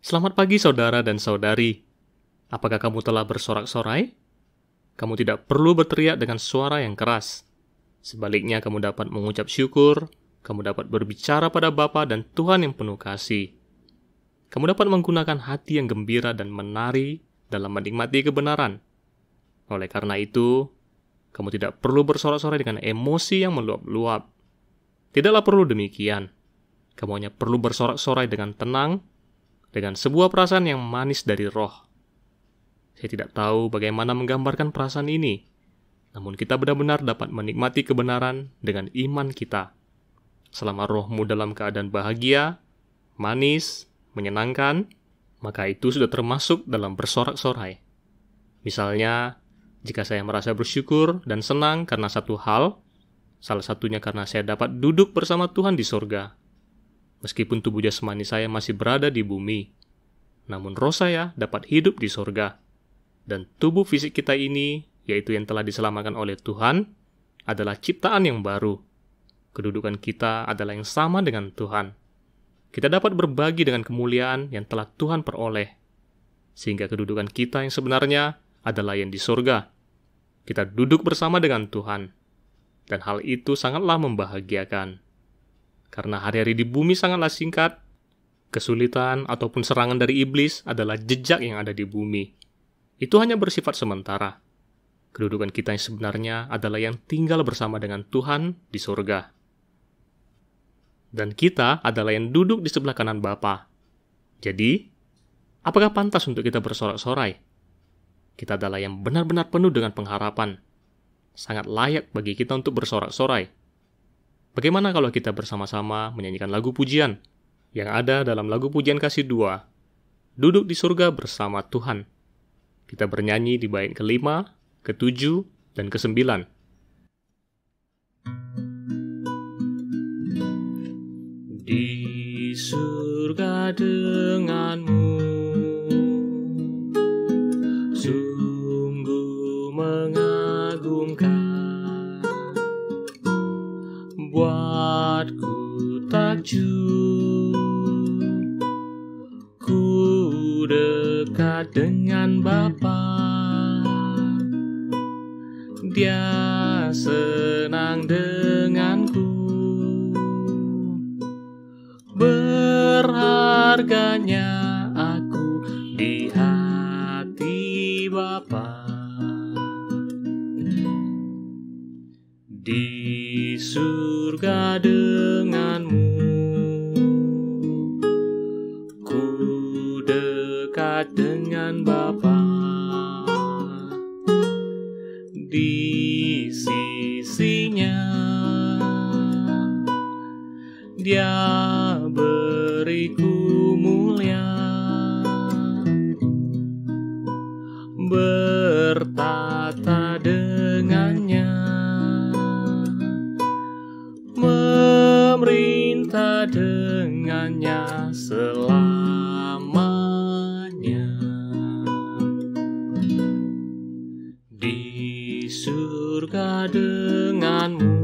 Selamat pagi saudara dan saudari. Apakah kamu telah bersorak-sorai? Kamu tidak perlu berteriak dengan suara yang keras. Sebaliknya kamu dapat mengucap syukur, kamu dapat berbicara pada Bapa dan Tuhan yang penuh kasih. Kamu dapat menggunakan hati yang gembira dan menari dalam menikmati kebenaran. Oleh karena itu, kamu tidak perlu bersorak-sorai dengan emosi yang meluap-luap. Tidaklah perlu demikian. Kamu hanya perlu bersorak-sorai dengan tenang, dengan sebuah perasaan yang manis dari roh. Saya tidak tahu bagaimana menggambarkan perasaan ini, namun kita benar-benar dapat menikmati kebenaran dengan iman kita. Selama rohmu dalam keadaan bahagia, manis, menyenangkan, maka itu sudah termasuk dalam bersorak-sorai. Misalnya, jika saya merasa bersyukur dan senang karena satu hal, salah satunya karena saya dapat duduk bersama Tuhan di sorga. Meskipun tubuh jasmani saya masih berada di bumi, namun roh saya dapat hidup di sorga. Dan tubuh fisik kita ini, yaitu yang telah diselamatkan oleh Tuhan, adalah ciptaan yang baru. Kedudukan kita adalah yang sama dengan Tuhan. Kita dapat berbagi dengan kemuliaan yang telah Tuhan peroleh. Sehingga kedudukan kita yang sebenarnya adalah yang di sorga. Kita duduk bersama dengan Tuhan. Dan hal itu sangatlah membahagiakan. Karena hari-hari di bumi sangatlah singkat, kesulitan ataupun serangan dari iblis adalah jejak yang ada di bumi. Itu hanya bersifat sementara. Kedudukan kita yang sebenarnya adalah yang tinggal bersama dengan Tuhan di surga. Dan kita adalah yang duduk di sebelah kanan Bapa. Jadi, apakah pantas untuk kita bersorak-sorai? Kita adalah yang benar-benar penuh dengan pengharapan. Sangat layak bagi kita untuk bersorak-sorai. Bagaimana kalau kita bersama-sama menyanyikan lagu pujian yang ada dalam lagu pujian kasih 2, Duduk di surga bersama Tuhan. Kita bernyanyi di bait ke-5, ke-7, dan ke-9. Di surga denganmu, sungguh mengagumkan, buatku takjub, ku dekat dengan Bapa. Dia senang denganku, berharganya aku di hati Bapa. Di surga denganmu, ku dekat dengan Bapa. Di sisinya Dia beriku mulia, bertata dengannya, memerintah dengannya selamanya. Di surga denganmu,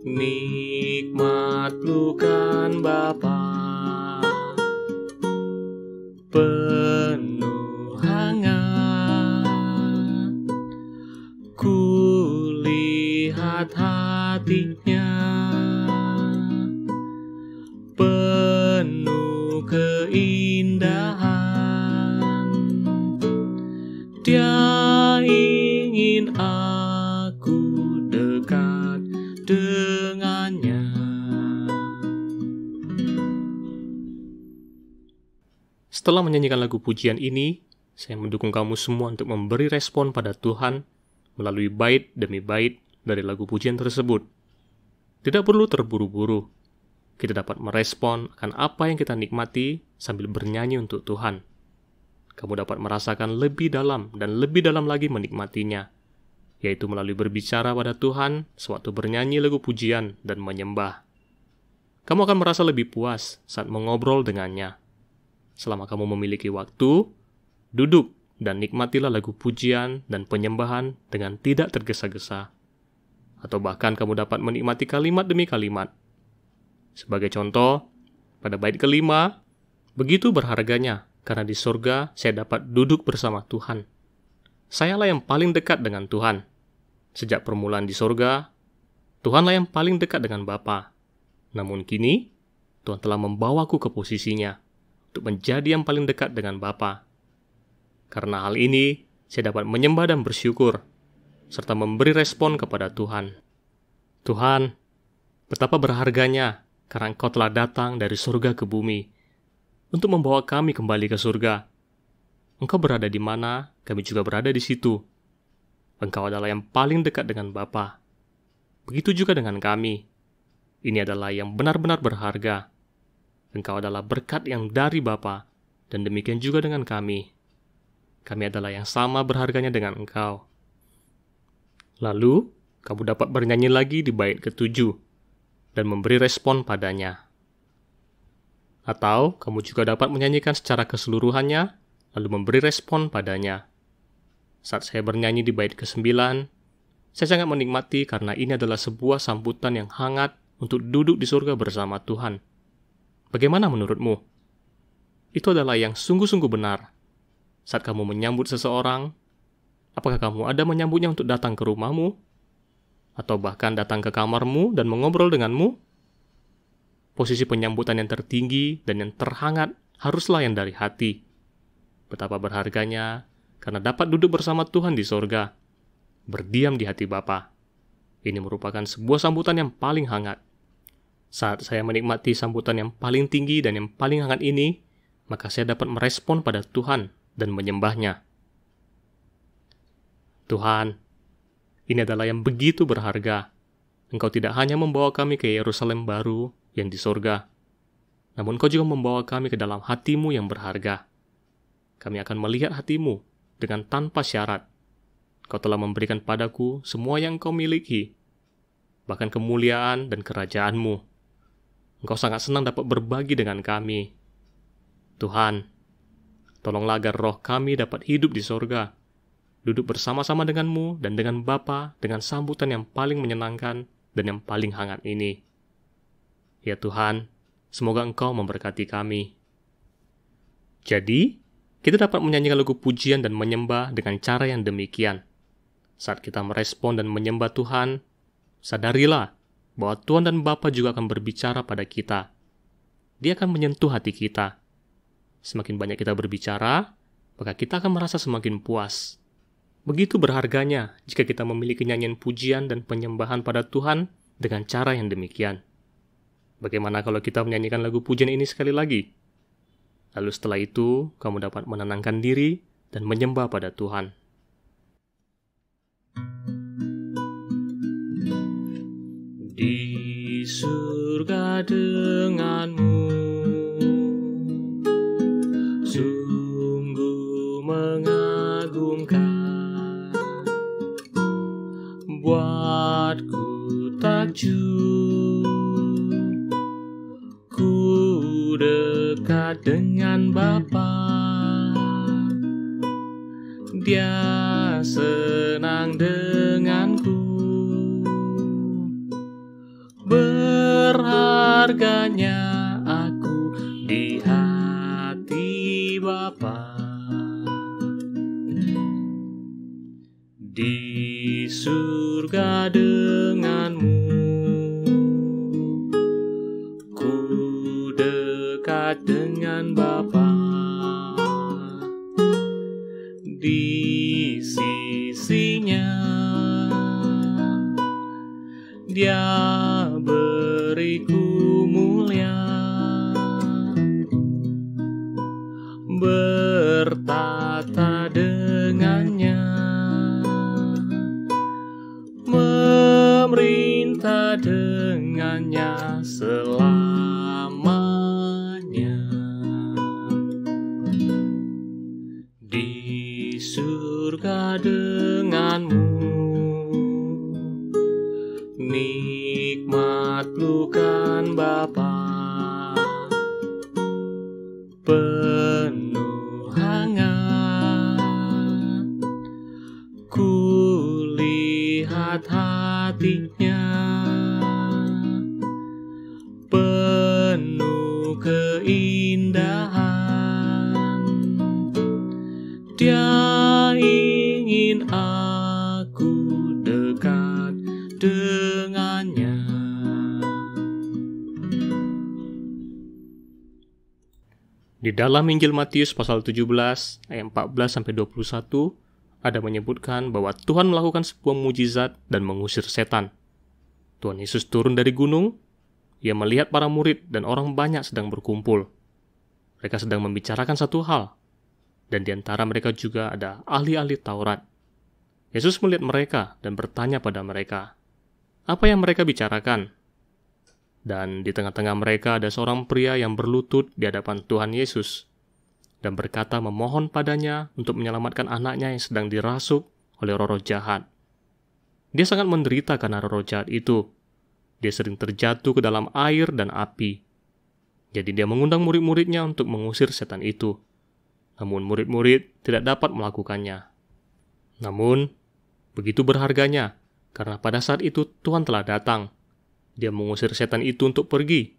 nikmat lukan Bapa, penuh hangat, ku lihat hatinya, penuh keindahan. Dia ingin aku dekat dengannya. Setelah menyanyikan lagu pujian ini, saya mendukung kamu semua untuk memberi respon pada Tuhan melalui bait demi bait dari lagu pujian tersebut. Tidak perlu terburu-buru. Kita dapat merespon akan apa yang kita nikmati sambil bernyanyi untuk Tuhan. Kamu dapat merasakan lebih dalam dan lebih dalam lagi menikmatinya, yaitu melalui berbicara pada Tuhan sewaktu bernyanyi lagu pujian dan menyembah. Kamu akan merasa lebih puas saat mengobrol dengannya. Selama kamu memiliki waktu, duduk dan nikmatilah lagu pujian dan penyembahan dengan tidak tergesa-gesa. Atau bahkan kamu dapat menikmati kalimat demi kalimat. Sebagai contoh, Pada bait kelima, begitu berharganya, karena di surga saya dapat duduk bersama Tuhan. Sayalah yang paling dekat dengan Tuhan. Sejak permulaan di surga, Tuhanlah yang paling dekat dengan Bapa. Namun kini, Tuhan telah membawaku ke posisinya untuk menjadi yang paling dekat dengan Bapa. Karena hal ini, saya dapat menyembah dan bersyukur, serta memberi respon kepada Tuhan. Tuhan, betapa berharganya karena Engkau telah datang dari surga ke bumi untuk membawa kami kembali ke surga. Engkau berada di mana, kami juga berada di situ. Engkau adalah yang paling dekat dengan Bapa. Begitu juga dengan kami. Ini adalah yang benar-benar berharga. Engkau adalah berkat yang dari Bapa, dan demikian juga dengan kami. Kami adalah yang sama berharganya dengan Engkau. Lalu, kamu dapat bernyanyi lagi di bait ke-7 dan memberi respon padanya. Atau, kamu juga dapat menyanyikan secara keseluruhannya, lalu memberi respon padanya. Saat saya bernyanyi di bait ke-9, saya sangat menikmati karena ini adalah sebuah sambutan yang hangat untuk duduk di surga bersama Tuhan. Bagaimana menurutmu? Itu adalah yang sungguh-sungguh benar. Saat kamu menyambut seseorang, apakah kamu ada menyambutnya untuk datang ke rumahmu? Atau bahkan datang ke kamarmu dan mengobrol denganmu? Posisi penyambutan yang tertinggi dan yang terhangat haruslah yang dari hati. Betapa berharganya karena dapat duduk bersama Tuhan di sorga, berdiam di hati Bapa. Ini merupakan sebuah sambutan yang paling hangat. Saat saya menikmati sambutan yang paling tinggi dan yang paling hangat ini, maka saya dapat merespon pada Tuhan dan menyembahnya. Tuhan, ini adalah yang begitu berharga. Engkau tidak hanya membawa kami ke Yerusalem baru yang di sorga, namun Engkau juga membawa kami ke dalam hati-Mu yang berharga. Kami akan melihat hati-Mu dengan tanpa syarat. Kau telah memberikan padaku semua yang Kau miliki, bahkan kemuliaan dan kerajaan-Mu. Engkau sangat senang dapat berbagi dengan kami. Tuhan, tolonglah agar roh kami dapat hidup di sorga, duduk bersama-sama dengan-Mu dan dengan Bapa dengan sambutan yang paling menyenangkan dan yang paling hangat ini. Ya Tuhan, semoga Engkau memberkati kami. Jadi, kita dapat menyanyikan lagu pujian dan menyembah dengan cara yang demikian. Saat kita merespon dan menyembah Tuhan, sadarilah bahwa Tuhan dan Bapa juga akan berbicara pada kita. Dia akan menyentuh hati kita. Semakin banyak kita berbicara, maka kita akan merasa semakin puas. Begitu berharganya jika kita memiliki nyanyian pujian dan penyembahan pada Tuhan dengan cara yang demikian. Bagaimana kalau kita menyanyikan lagu pujian ini sekali lagi? Lalu setelah itu, kamu dapat menenangkan diri dan menyembah pada Tuhan. Di surga denganmu, sungguh mengagumkan, buatku takjub, ku dekat dengan Bapa, Dia senang denganku. Berharganya aku di hati Bapa. Di surga denganmu, ku dekat dengan Bapa. Di sisinya Dia beriku mulia, bertata dengannya, memerintah dengannya selamanya. Di surga denganmu, nikmat pelukan Bapa, penuh hangat, ku lihat hatinya, penuh keindahan. Dia ingin aku dekat dengannya. Di dalam Injil Matius pasal 17 ayat 14-21 ada menyebutkan bahwa Tuhan melakukan sebuah mujizat dan mengusir setan. Tuhan Yesus turun dari gunung, Ia melihat para murid dan orang banyak sedang berkumpul. Mereka sedang membicarakan satu hal, dan di antara mereka juga ada ahli-ahli Taurat. Yesus melihat mereka dan bertanya pada mereka, apa yang mereka bicarakan? Dan di tengah-tengah mereka ada seorang pria yang berlutut di hadapan Tuhan Yesus dan berkata memohon padanya untuk menyelamatkan anaknya yang sedang dirasuk oleh roh-roh jahat. Dia sangat menderita karena roh-roh jahat itu. Dia sering terjatuh ke dalam air dan api. Jadi dia mengundang murid-muridnya untuk mengusir setan itu. Namun murid-murid tidak dapat melakukannya. Namun, begitu berharganya, karena pada saat itu Tuhan telah datang. Dia mengusir setan itu untuk pergi.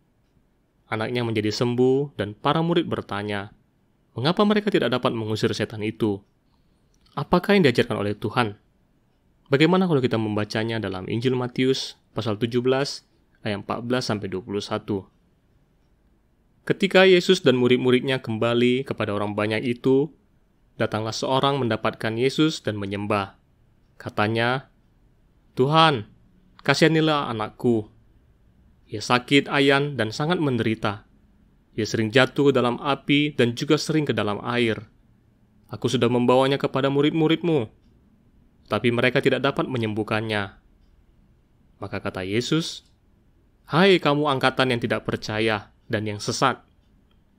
Anaknya menjadi sembuh dan para murid bertanya, mengapa mereka tidak dapat mengusir setan itu? Apakah yang diajarkan oleh Tuhan? Bagaimana kalau kita membacanya dalam Injil Matius pasal 17 ayat 14-21? Ketika Yesus dan murid-muridnya kembali kepada orang banyak itu, datanglah seorang mendapatkan Yesus dan menyembah. Katanya, Tuhan, kasihanilah anakku. Ia sakit ayan dan sangat menderita. Ia sering jatuh ke dalam api dan juga sering ke dalam air. Aku sudah membawanya kepada murid-murid-mu, tapi mereka tidak dapat menyembuhkannya. Maka kata Yesus, hai kamu angkatan yang tidak percaya dan yang sesat.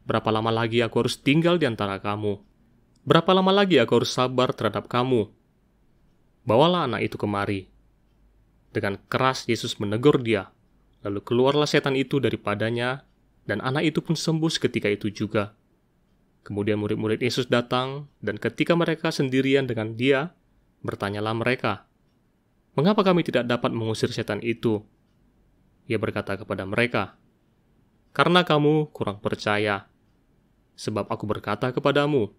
Berapa lama lagi aku harus tinggal di antara kamu? Berapa lama lagi aku harus sabar terhadap kamu? Bawalah anak itu kemari. Dengan keras Yesus menegur dia. Lalu keluarlah setan itu daripadanya, dan anak itu pun sembuh seketika itu juga. Kemudian murid-murid Yesus datang, dan ketika mereka sendirian dengan dia, bertanyalah mereka, mengapa kami tidak dapat mengusir setan itu? Ia berkata kepada mereka, karena kamu kurang percaya. Sebab aku berkata kepadamu,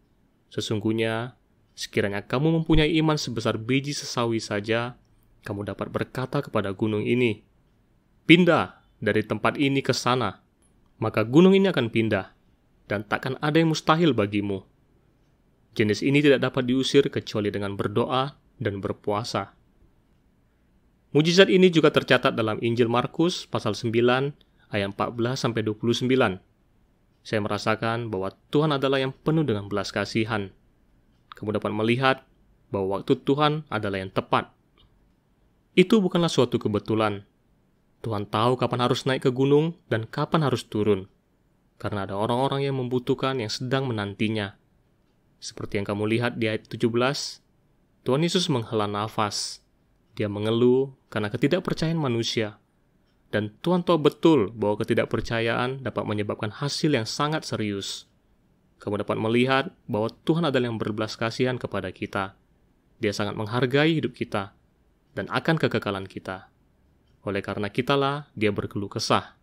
sesungguhnya sekiranya kamu mempunyai iman sebesar biji sesawi saja, kamu dapat berkata kepada gunung ini, pindah dari tempat ini ke sana, maka gunung ini akan pindah, dan takkan ada yang mustahil bagimu. Jenis ini tidak dapat diusir kecuali dengan berdoa dan berpuasa. Mujizat ini juga tercatat dalam Injil Markus pasal 9 ayat 14-29. Saya merasakan bahwa Tuhan adalah yang penuh dengan belas kasihan. Kamu dapat melihat bahwa waktu Tuhan adalah yang tepat. Itu bukanlah suatu kebetulan. Tuhan tahu kapan harus naik ke gunung dan kapan harus turun. Karena ada orang-orang yang membutuhkan yang sedang menantinya. Seperti yang kamu lihat di ayat 17, Tuhan Yesus menghela nafas. Dia mengeluh karena ketidakpercayaan manusia. Dan Tuhan tahu betul bahwa ketidakpercayaan dapat menyebabkan hasil yang sangat serius. Kamu dapat melihat bahwa Tuhan adalah yang berbelas kasihan kepada kita. Dia sangat menghargai hidup kita dan akan kekekalan kita. Oleh karena kitalah dia berkeluh kesah.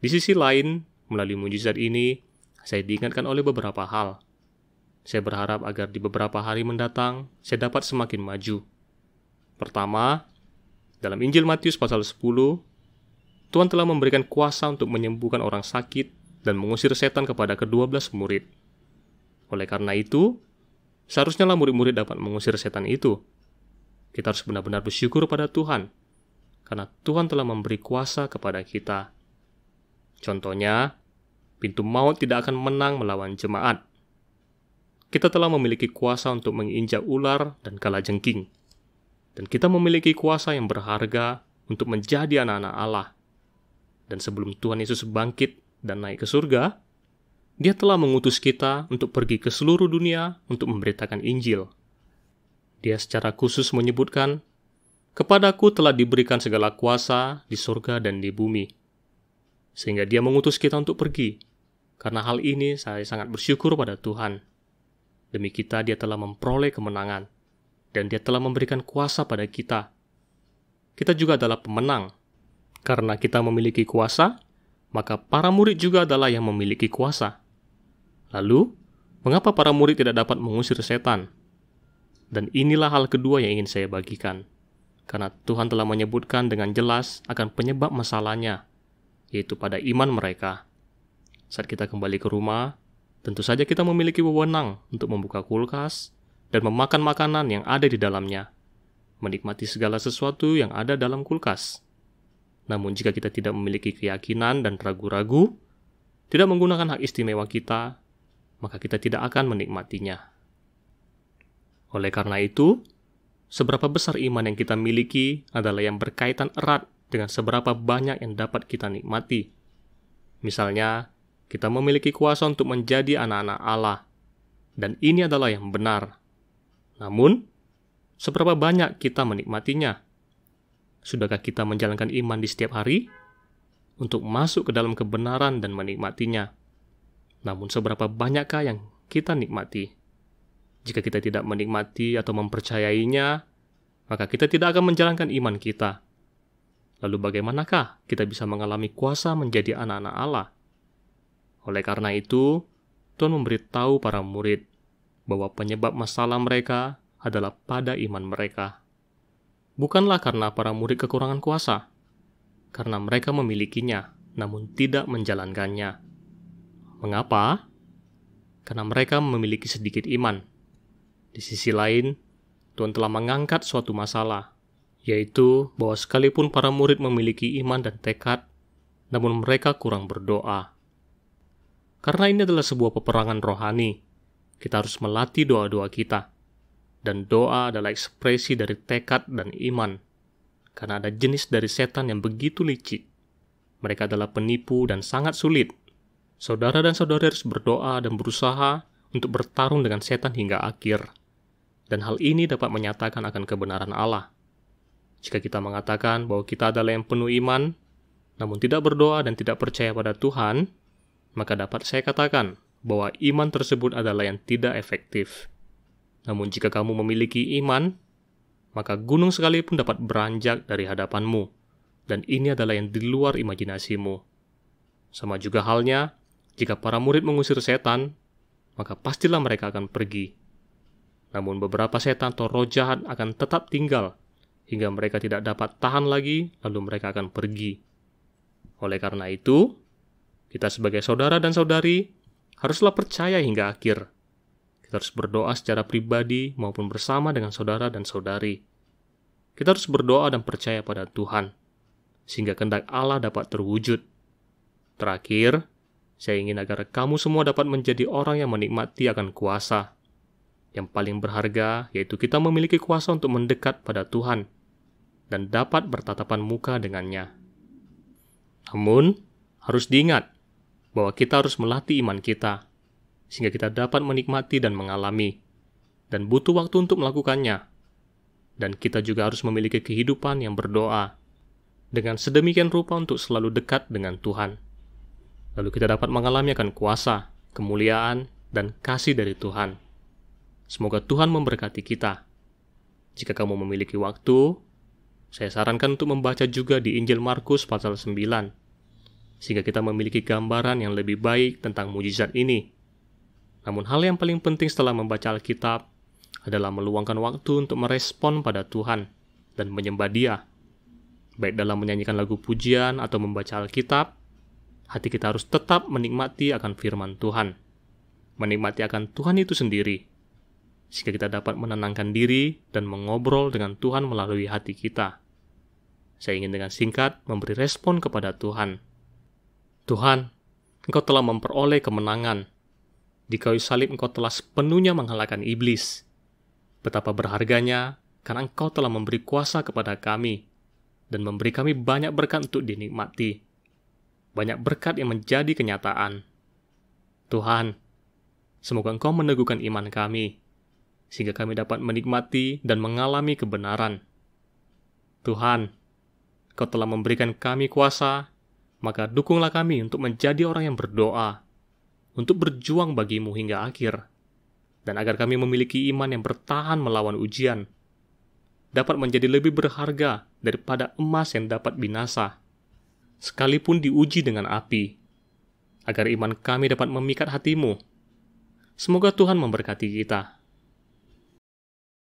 Di sisi lain, melalui mujizat ini, saya diingatkan oleh beberapa hal. Saya berharap agar di beberapa hari mendatang, saya dapat semakin maju. Pertama, dalam Injil Matius pasal 10, Tuhan telah memberikan kuasa untuk menyembuhkan orang sakit dan mengusir setan kepada ke-12 murid. Oleh karena itu, seharusnya murid-murid dapat mengusir setan itu. Kita harus benar-benar bersyukur pada Tuhan, karena Tuhan telah memberi kuasa kepada kita. Contohnya, pintu maut tidak akan menang melawan jemaat. Kita telah memiliki kuasa untuk menginjak ular dan kalajengking. Dan kita memiliki kuasa yang berharga untuk menjadi anak-anak Allah. Dan sebelum Tuhan Yesus bangkit dan naik ke surga, Dia telah mengutus kita untuk pergi ke seluruh dunia untuk memberitakan Injil. Dia secara khusus menyebutkan, kepadaku telah diberikan segala kuasa di surga dan di bumi. Sehingga dia mengutus kita untuk pergi. Karena hal ini saya sangat bersyukur pada Tuhan. Demi kita dia telah memperoleh kemenangan. Dan dia telah memberikan kuasa pada kita. Kita juga adalah pemenang. Karena kita memiliki kuasa, maka para murid juga adalah yang memiliki kuasa. Lalu, mengapa para murid tidak dapat mengusir setan? Dan inilah hal kedua yang ingin saya bagikan. Karena Tuhan telah menyebutkan dengan jelas akan penyebab masalahnya, yaitu pada iman mereka. Saat kita kembali ke rumah, tentu saja kita memiliki wewenang untuk membuka kulkas dan memakan makanan yang ada di dalamnya, menikmati segala sesuatu yang ada dalam kulkas. Namun jika kita tidak memiliki keyakinan dan ragu-ragu, tidak menggunakan hak istimewa kita, maka kita tidak akan menikmatinya. Oleh karena itu, seberapa besar iman yang kita miliki adalah yang berkaitan erat dengan seberapa banyak yang dapat kita nikmati. Misalnya, kita memiliki kuasa untuk menjadi anak-anak Allah, dan ini adalah yang benar. Namun, seberapa banyak kita menikmatinya? Sudahkah kita menjalankan iman di setiap hari untuk masuk ke dalam kebenaran dan menikmatinya? Namun, seberapa banyakkah yang kita nikmati? Jika kita tidak menikmati atau mempercayainya, maka kita tidak akan menjalankan iman kita. Lalu bagaimanakah kita bisa mengalami kuasa menjadi anak-anak Allah? Oleh karena itu, Tuhan memberitahu para murid bahwa penyebab masalah mereka adalah pada iman mereka. Bukanlah karena para murid kekurangan kuasa, karena mereka memilikinya, namun tidak menjalankannya. Mengapa? Karena mereka memiliki sedikit iman. Di sisi lain, Tuhan telah mengangkat suatu masalah, yaitu bahwa sekalipun para murid memiliki iman dan tekad, namun mereka kurang berdoa. Karena ini adalah sebuah peperangan rohani, kita harus melatih doa-doa kita. Dan doa adalah ekspresi dari tekad dan iman. Karena ada jenis dari setan yang begitu licik. Mereka adalah penipu dan sangat sulit. Saudara dan saudari harus berdoa dan berusaha untuk bertarung dengan setan hingga akhir. Dan hal ini dapat menyatakan akan kebenaran Allah. Jika kita mengatakan bahwa kita adalah yang penuh iman, namun tidak berdoa dan tidak percaya pada Tuhan, maka dapat saya katakan bahwa iman tersebut adalah yang tidak efektif. Namun jika kamu memiliki iman, maka gunung sekalipun dapat beranjak dari hadapanmu, dan ini adalah yang di luar imajinasimu. Sama juga halnya, jika para murid mengusir setan, maka pastilah mereka akan pergi. Namun beberapa setan atau roh jahat akan tetap tinggal, hingga mereka tidak dapat tahan lagi, lalu mereka akan pergi. Oleh karena itu, kita sebagai saudara dan saudari haruslah percaya hingga akhir. Kita harus berdoa secara pribadi maupun bersama dengan saudara dan saudari. Kita harus berdoa dan percaya pada Tuhan, sehingga kehendak Allah dapat terwujud. Terakhir, saya ingin agar kamu semua dapat menjadi orang yang menikmati akan kuasa. Yang paling berharga yaitu kita memiliki kuasa untuk mendekat pada Tuhan dan dapat bertatapan muka dengannya. Namun, harus diingat bahwa kita harus melatih iman kita, sehingga kita dapat menikmati dan mengalami, dan butuh waktu untuk melakukannya. Dan kita juga harus memiliki kehidupan yang berdoa, dengan sedemikian rupa untuk selalu dekat dengan Tuhan. Lalu kita dapat mengalami akan kuasa, kemuliaan, dan kasih dari Tuhan. Semoga Tuhan memberkati kita. Jika kamu memiliki waktu, saya sarankan untuk membaca juga di Injil Markus pasal 9, sehingga kita memiliki gambaran yang lebih baik tentang mujizat ini. Namun hal yang paling penting setelah membaca Alkitab adalah meluangkan waktu untuk merespon pada Tuhan dan menyembah Dia. Baik dalam menyanyikan lagu pujian atau membaca Alkitab, hati kita harus tetap menikmati akan firman Tuhan. Menikmati akan Tuhan itu sendiri, sehingga kita dapat menenangkan diri dan mengobrol dengan Tuhan melalui hati kita. Saya ingin dengan singkat memberi respon kepada Tuhan. Tuhan, Engkau telah memperoleh kemenangan. Di kayu salib Engkau telah sepenuhnya mengalahkan iblis. Betapa berharganya, karena Engkau telah memberi kuasa kepada kami, dan memberi kami banyak berkat untuk dinikmati. Banyak berkat yang menjadi kenyataan. Tuhan, semoga Engkau meneguhkan iman kami, sehingga kami dapat menikmati dan mengalami kebenaran. Tuhan, Kau telah memberikan kami kuasa, maka dukunglah kami untuk menjadi orang yang berdoa, untuk berjuang bagimu hingga akhir, dan agar kami memiliki iman yang bertahan melawan ujian, dapat menjadi lebih berharga daripada emas yang dapat binasa, sekalipun diuji dengan api, agar iman kami dapat memikat hatimu. Semoga Tuhan memberkati kita.